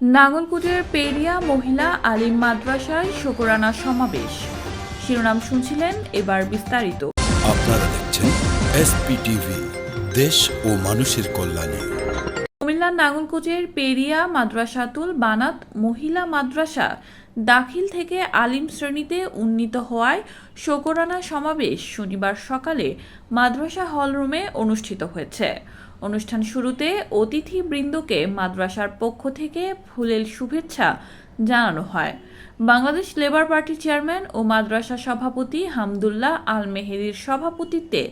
নাঙ্গলকোটের পেরিয়া মহিলা আলিম মাদ্রাসায় শুকরানা সমাবেশ। শিরোনাম শুনছিলেন, এবার বিস্তারিত। আপনারা দেখছেন এসপিটিভি, দেশ ও মানুষের কল্যাণে। কুমিল্লার নাঙ্গলকোটের পেরিয়া মাদ্রাসাতুল বানাত মহিলা মাদ্রাসা দাখিল থেকে আলিম শ্রেণীতে উন্নীত হওয়ায় শুকরানা সমাবেশ শনিবার সকালে মাদ্রাসা হলরুমে অনুষ্ঠিত হয়েছে। অনুষ্ঠান শুরুতে অতিথিবৃন্দকে মাদ্রাসার পক্ষ থেকে ফুলেল শুভেচ্ছা জানানো হয়। বাংলাদেশ লেবার পার্টির চেয়ারম্যান ও মাদ্রাসা সভাপতি হামদুল্লাহ আল মেহেদির সভাপতিত্বে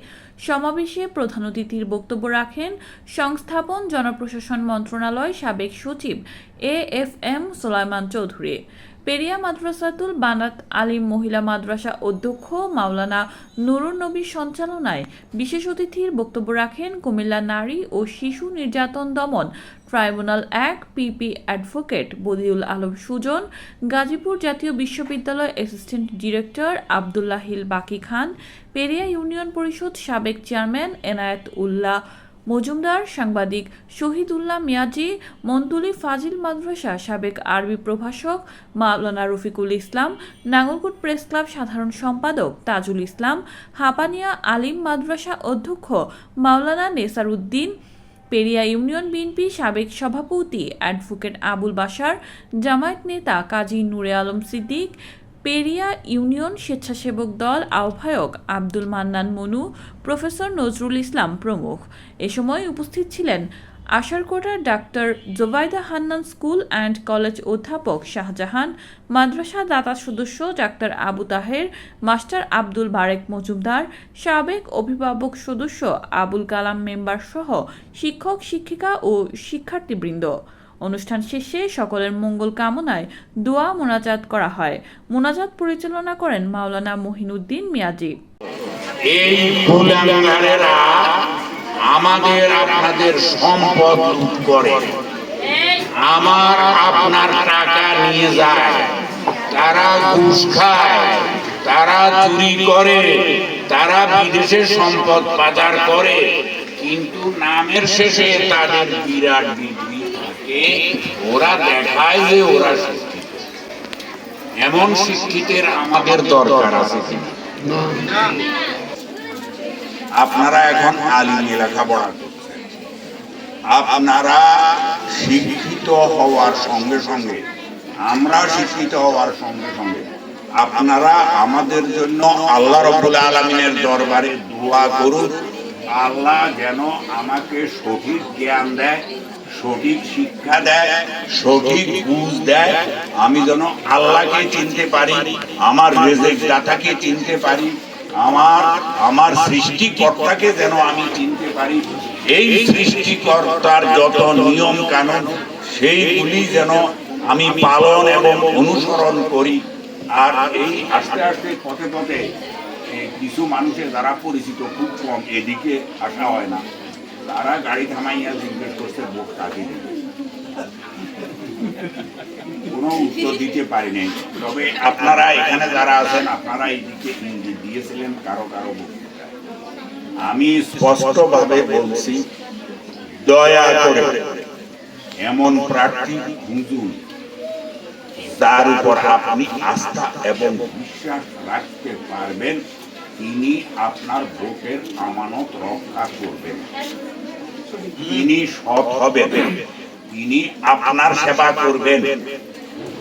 সমাবেশে প্রধান অতিথির বক্তব্য রাখেন সংস্থাপন জনপ্রশাসন মন্ত্রণালয় সাবেক সচিব AFM সোলায়মান চৌধুরী। পেরিয়া মাদ্রাসাতুল বানাত আলিম মহিলা মাদ্রাসা অধ্যক্ষ মাওলানা নুরুন নবীর সঞ্চালনায় বিশেষ অতিথির বক্তব্য রাখেন কুমিল্লা নারী ও শিশু নির্যাতন দমন tribunal 1 PP advocate Badiul Alam Sujan, Gazipur জাতীয় বিশ্ববিদ্যালয় অ্যাসিস্ট্যান্ট ডিরেক্টর আবদুল্লাহিল বাকি খান, পেরিয়া ইউনিয়ন পরিষদ সাবেক চেয়ারম্যান এনায়েত উল্লাহ মজুমদার, সাংবাদিক শহীদুল্লাহ মিয়াজি, মন্তুলি ফাজিল মাদ্রাসা সাবেক আরবি প্রভাষক মাওলানা রফিকুল ইসলাম, নাঙ্গলকোট প্রেস ক্লাব সাধারণ সম্পাদক তাজুল ইসলাম, হাপানিয়া আলিম মাদ্রাসা অধ্যক্ষ মাওলানা নেসার উদ্দিন, পেরিয়া ইউনিয়ন বিএনপি সাবেক সভাপতি অ্যাডভোকেট আবুল বাশার, জামায়াত নেতা কাজী নূরে আলম সিদ্দিক, পেরিয়া ইউনিয়ন স্বেচ্ছাসেবক দল আহ্বায়ক আব্দুল মান্নান মনু, প্রফেসর নজরুল ইসলাম প্রমুখ। এ সময় উপস্থিত ছিলেন আশারকোটার doctor Jobaida Hannan school and college অধ্যাপক শাহজাহান, মাদ্রাসা দাতা সদস্য ডাক্তার আবু তাহের, মাস্টার আব্দুল বারেক মজুমদার, সাবেক অভিভাবক সদস্য আবুল কালাম মেম্বার সহ শিক্ষক শিক্ষিকা ও শিক্ষার্থীবৃন্দ। অনুষ্ঠান শেষে সকলের মঙ্গল কামনায় দোয়া মোনাজাত করা হয়। মোনাজাত পরিচালনা করেন মাওলানা মহিনুদ্দিন মিয়াজি। এই কুলাঙ্গারেরা আমাদের আপনাদের সম্পদ লুট করে, আমার আপনার টাকা নিয়ে যায়, তারা ঘুষ খায়, তারা চুরি করে, তারা বিদেশে সম্পদ পাচার করে, কিন্তু নামের শেষে তাদের বিরাট ডিগ্রি থাকে। ওরা দেখায় যে ওরা শিক্ষিত। এমন শিক্ষিতের আমাদের দরকার আছে। আপনারা এখন আলিমে লেখাপড়া করছেন, আপনারা শিক্ষিত হওয়ার সঙ্গে সঙ্গে, আমরা শিক্ষিত হওয়ার সঙ্গে সঙ্গে আপনারা আমাদের জন্য আল্লাহ রাব্বুল আলামিনের দরবারে দোয়া করুন। আল্লাহ যেন আমাকে সঠিক জ্ঞান দেয়, সঠিক শিক্ষা দেয়, সঠিক বুঝ দেয়, আমি যেন আল্লাহকে চিনতে পারি, আমার রিজিক দাতাকে চিনতে পারি, আমার সৃষ্টিকর্তাকে যেন আমি চিনতে পারি। এই সৃষ্টিকর্তার যত নিয়ম কানুন সেইগুলি যেন আমি পালন এবং অনুসরণ করি। আর এই আস্তে আস্তে পথে পথে কিছু মানুষের যারা পরিচিত খুব কম, এদিকে আসা হয় না, তারা গাড়ি থামাইয়া জিজ্ঞেস করছে ভোট কাকে দিবে, কোনো উত্তর দিতে পারিনি। তবে আপনারা এখানে যারা আছেন, আপনারা এইদিকে ইঙ্গিত দিয়েছিলেন কারো কারো বক্তৃতা। আমি স্পষ্টভাবে বলছি, দয়া করে এমন প্রার্থী খুঁজুন যার উপর আপনি আস্থা এবং বিশ্বাস রাখতে পারবেন, তিনি আপনার ভোটের আমানত রক্ষা করবেন, তিনি সৎ হবেন, তিনি আপনার সেবা করবেন,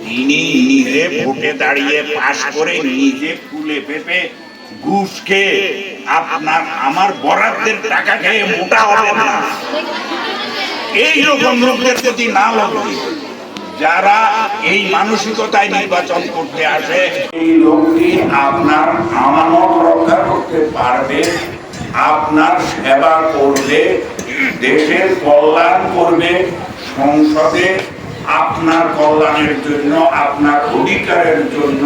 তিনি নিজে ভোটে দাঁড়িয়ে পাশ করে নিজে ফুলে পেপে ঘুষ খেয়ে আপনার আমার বরাদ্দের টাকা খেয়ে মোটা হবেন না। এইরকম লোকদের প্রতি না লাগবে। যারা এই মানসিকতায় নির্বাচন করতে আসে, এই লোকটি আপনার আমানত রক্ষা করতে পারবে, আপনার সেবা করবে, দেশের কল্যাণ করবে, সংসদে আপনার কল্যাণের জন্য, আপনার অধিকারের জন্য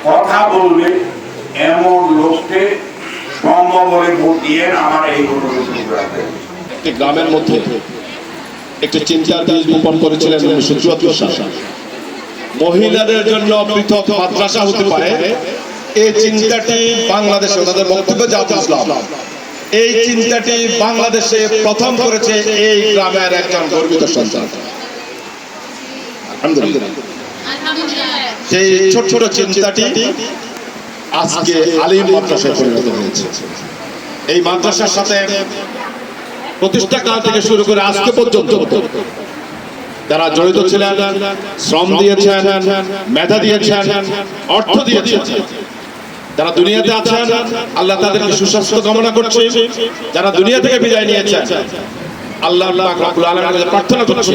কথা বলবে, এমন লোককে সম্ভব হলে ভোট দিয়ে আমার এই অনুরোধ রাখবেন। একটি গ্রামের মধ্যে একটি চিন্তার বীজ বপন করেছিলেন 1974 সালে। মহিলাদের জন্য পৃথক মাদ্রাসা হতে পারে, এই চিন্তাটি বাংলাদেশে ওনাদের বক্তব্য জাতীয় ইসলাম, এই চিন্তাটি বাংলাদেশে প্রথম করেছে এই গ্রামের একজন গর্বিত সন্তান। সেই ছোট ছোট চিন্তাটি আজকে আলিম মাদ্রাসায় পরিণত হয়েছে। এই মাদ্রাসার সাথে প্রতিষ্ঠা কাল থেকে শুরু করে আজকে পর্যন্ত যারা জড়িত ছিলেন, শ্রম দিয়েছেন, মেধা দিয়েছেন, অর্থ দিয়েছেন, যারা দুনিয়াতে আছেন আল্লাহ তাদেরকে সুস্বাস্থ্য কামনা করছে। যারা দুনিয়া থেকে বিদায় নিয়েছেন আল্লাহ পাক রব্বুল আলামিনের কাছে প্রার্থনা করছে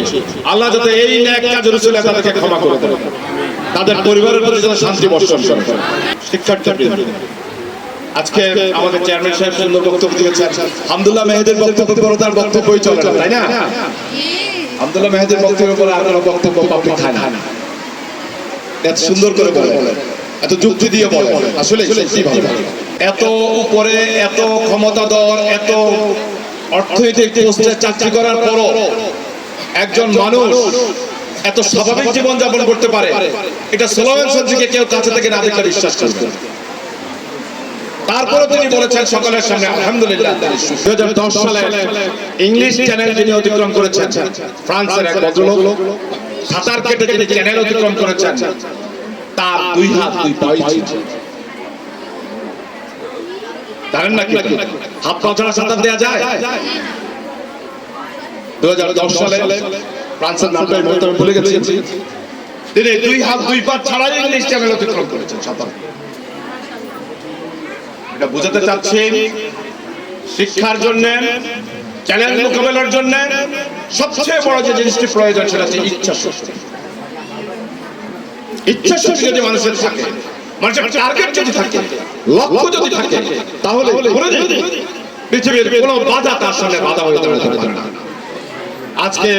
আল্লাহ যাতে এই নেক কাজের উসিলায় তাদেরকে ক্ষমা করে দেন, তাদের পরিবারের প্রতি যাতে শান্তি বর্ষণ করেন। শিক্ষার্থীবৃন্দ, আজকে আমাদের চেয়ারম্যান সাহেব সুন্দর বক্তব্য দিয়েছেন। আব্দুল্লাহ মেহেদির বক্তব্য পরে তার বক্তব্যই চলে না, তাই না? আব্দুল্লাহ মেহেদির বক্তব্যের পরে আর কোনো বক্তব্য পাবলিক খায় না। এত সুন্দর করে বলে, এত যুক্তি দিয়ে বলে, আসলে সত্যি ভালো। এত উপরে, এত ক্ষমতাধর, এত অর্থনৈতিক পোস্টে চাকরি করার পরও একজন মানুষ এত স্বাভাবিক জীবন যাপন করতে পারে, এটা সোলোমন সঞ্জিকে কেউ কাছে থেকে না দেখলে বিশ্বাস করবে। তারপরে তিনি বলেছেন সকলের সামনে আলহামদুলিল্লাহ। 2010 সালে ইংলিশ চ্যানেল যিনি অতিক্রম করেছেন, ফ্রান্সের এক ভদ্রলোক, সাঁতার কেটে যিনি চ্যানেল অতিক্রম করেছেন, তার 2 হাত 2 পাই ছিল। জানেন না কি হাত পা ছাড়া সাঁতার দেওয়া যায়? 2010 সালে ফ্রান্সের নামটা আমি ভুলে গেছি, তিনি 2 হাত 2 পা ছাড়াই ইংলিশ চ্যানেল অতিক্রম করেছেন সাঁতার। এটা বোঝাতে চাচ্ছি শিক্ষার জন্য, চ্যালেঞ্জ মোকাবেলার জন্য সবচেয়ে বড় যে জিনিসটি প্রয়োজন সেটা হচ্ছে ইচ্ছা শক্তি। ইচ্ছা শক্তি যদি মানুষের থাকে, মানুষের টার্গেট যদি থাকে, লক্ষ্য যদি থাকে, তাহলে পৃথিবীর কোনো বাধা তার সামনে বাধা হয়ে দাঁড়াতে পারে না। আজকে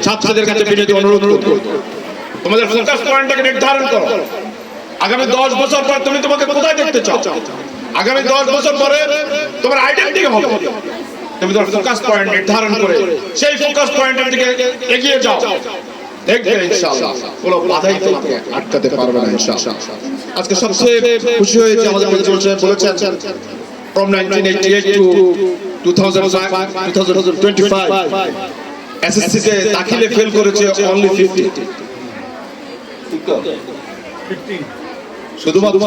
ছাত্রদের কাছে বিনীত অনুরোধ করব, তোমাদের ফোকাস পয়েন্টটাকে নির্ধারণ করো। আগামী 10 বছর পর তুমি তোমাকে কোথায় দেখতে চাও? আগামী 10 বছর পরে তোমার আইডেন্টিটি হবে। তুমি তোমার ফোকাস পয়েন্ট নির্ধারণ করে সেই ফোকাস পয়েন্টের দিকে এগিয়ে যাও, দেখবে ইনশাআল্লাহ কোনো বাধাই তোমাকে আটকাতে পারবে না ইনশাআল্লাহ। আজকে সবচেয়ে খুশি হয়েছে আমাদের প্রিন্সিপাল সাহেব বলেছেন from 1988 to 2025 এসএসসি তে দাখিলে ফেল করেছে only 50, শুধুমাত্র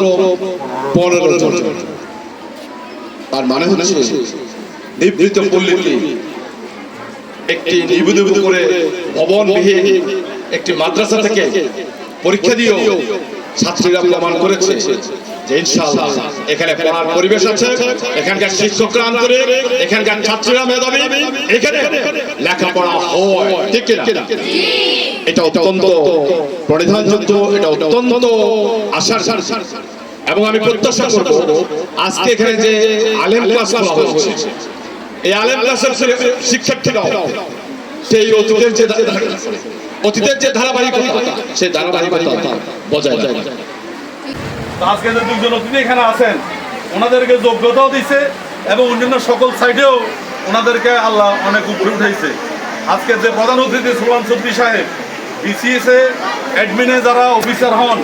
15 জন। তার মানে হচ্ছে নিভৃত পল্লীতে একটি নিবুদ করে ভবনবিহীন একটি মাদ্রাসা থেকে পরীক্ষা দিয়েও ছাত্রীরা প্রমাণ করেছে যে ইনশাআল্লাহ এখানে পড়ার পরিবেশ আছে, এখানকার শিক্ষকরা আন্তরিক, এখানকার ছাত্রীরা মেধাবী, এখানে লেখাপড়া হয়, ঠিক কিনা? এটা অত্যন্ত পরিধানযোগ্য, এটা অত্যন্ত আশার। এবং আমি প্রত্যাশা করব আজকে এখানে যে আলেম ক্লাস করা হচ্ছে, এই আলেম ক্লাসের শিক্ষার্থীরাও সেই অতীতের যে ধারাবাহিকতা, সেই ধারাবাহিকতা বজায় রাখে। আজকে যে 2 জন অতিথি এখানে আছেন, ওনাদেরকে যোগ্যতাও দিছে এবং অন্যান্য সকল সাইডেও ওনাদেরকে আল্লাহ অনেক উপরে উঠাইছে। আজকে যে প্রধান অতিথি সুলতান চৌধুরী সাহেব, বিসিএস এ অ্যাডমিনে যারা অফিসার হন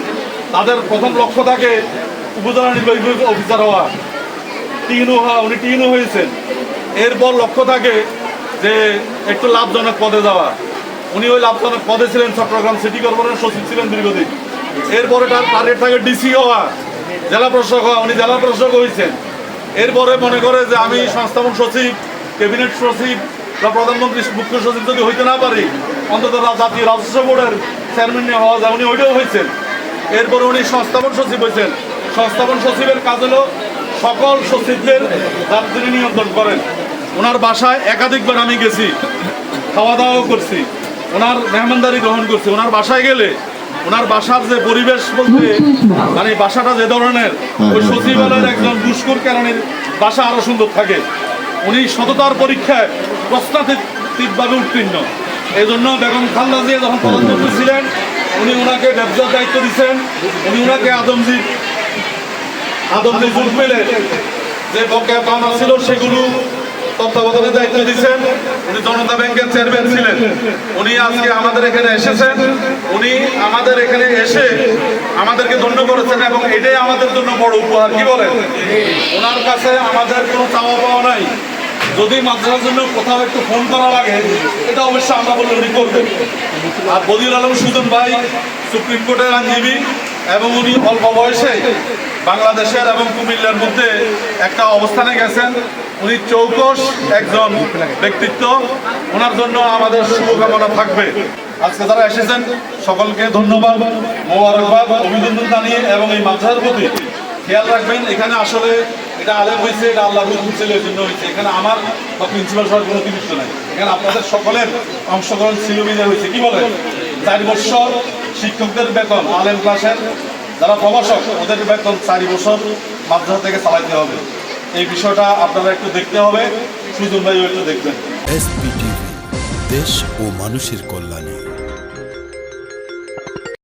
তাদের প্রথম লক্ষ্য থাকে উপজেলা নির্বাহী অফিসার হওয়া, টিএনও হওয়া। উনি টিএনও হয়েছেন। এরপর লক্ষ্য থাকে যে একটু লাভজনক পদে যাওয়া। উনি ওই লাভজনক পদে ছিলেন, চট্টগ্রাম সিটি কর্পোরেশনের সচিব ছিলেন দীর্ঘদিন। এরপরে তার টার্গেট থাকে ডিসি হওয়া, জেলা প্রশাসক হওয়া। উনি জেলা প্রশাসক হয়েছেন। এরপরে মনে করে যে আমি সংস্থাপন সচিব, ক্যাবিনেট সচিব বা প্রধানমন্ত্রী মুখ্য সচিব যদি হইতে না পারি, অন্তত জাতীয় রাজস্ব বোর্ডের চেয়ারম্যান হওয়া যায়। উনি ওইটাও হয়েছেন। এরপরে উনি সংস্থাপন সচিব হয়েছেন। সংস্থাপন সচিবের কাজ হলো সকল সচিবদের যাত্রী নিয়ন্ত্রণ করেন। ওনার বাসায় একাধিকবার আমি গেছি, খাওয়া দাওয়াও করছি, ওনার মেহমানদারি গ্রহণ করছি। ওনার বাসায় গেলে ওনার বাসার যে পরিবেশ বলতে মানে বাসাটা যে ধরনের, ওই সচিবালয়ের একজন দুষ্কর কেরানির বাসা আরো সুন্দর থাকে। উনি সততার পরীক্ষায় প্রশ্নাতীতভাবে উত্তীর্ণ। এই জন্য বেগম খালেদা জিয়া যখন প্রধানমন্ত্রী ছিলেন, উনি ওনাকে ব্যবসার দায়িত্ব দিচ্ছেন। উনি ওনাকে আদমজি জুট মিলের যে বকেয়া পাওনা ছিল সেগুলো তত্ত্বাবধানের দায়িত্ব দিচ্ছেন। উনি জনতা ব্যাংকের চেয়ারম্যান ছিলেন। উনি আজকে আমাদের এখানে এসেছেন। উনি আমাদের এখানে এসে আমাদেরকে ধন্য করেছেন এবং এটাই আমাদের জন্য বড় উপহার। কি বলেন? ওনার কাছে আমাদের কোনো চাওয়া পাওয়া নাই। যদি মাদ্রাসার জন্য কোথাও একটু ফোন করা লাগে এটা অবশ্যই আমরা বললে উনি করবেন। আর বদিউল আলম সুজন ভাই সুপ্রিম কোর্টের আইনজীবী এবং উনি অল্প বয়সে বাংলাদেশের এবং কুমিল্লার মধ্যে একটা অবস্থানে গেছেন। উনি চৌকস একজন ব্যক্তিত্ব, ওনার জন্য আমাদের শুভকামনা থাকবে। আজকে যারা এসেছেন সকলকে ধন্যবাদ, মোবারকবাদ, অভিনন্দন জানিয়ে এবং এই মাদ্রাসার প্রতি খেয়াল রাখবেন। এখানে আসলে এটা আলেম হয়েছে, এটা আল্লাহ ছিল এই জন্য হয়েছে। এখানে আমার বা প্রিন্সিপাল সবার কোনো কিছু নাই, এখানে আপনাদের সকলের অংশগ্রহণ ছিল বিদায় হয়েছে। কি বলেন? 4 বছর শিক্ষকদের বেতন, আলেম ক্লাসের যারা প্রভাষক ওদের বেতন 4 বছর মাদ্রাসা থেকে চালাইতে হবে। এই বিষয়টা আপনারা একটু দেখতে হবে, সুজন ভাইও একটু দেখবেন। এসপিটিভি, দেশ ও মানুষের কল্যাণে।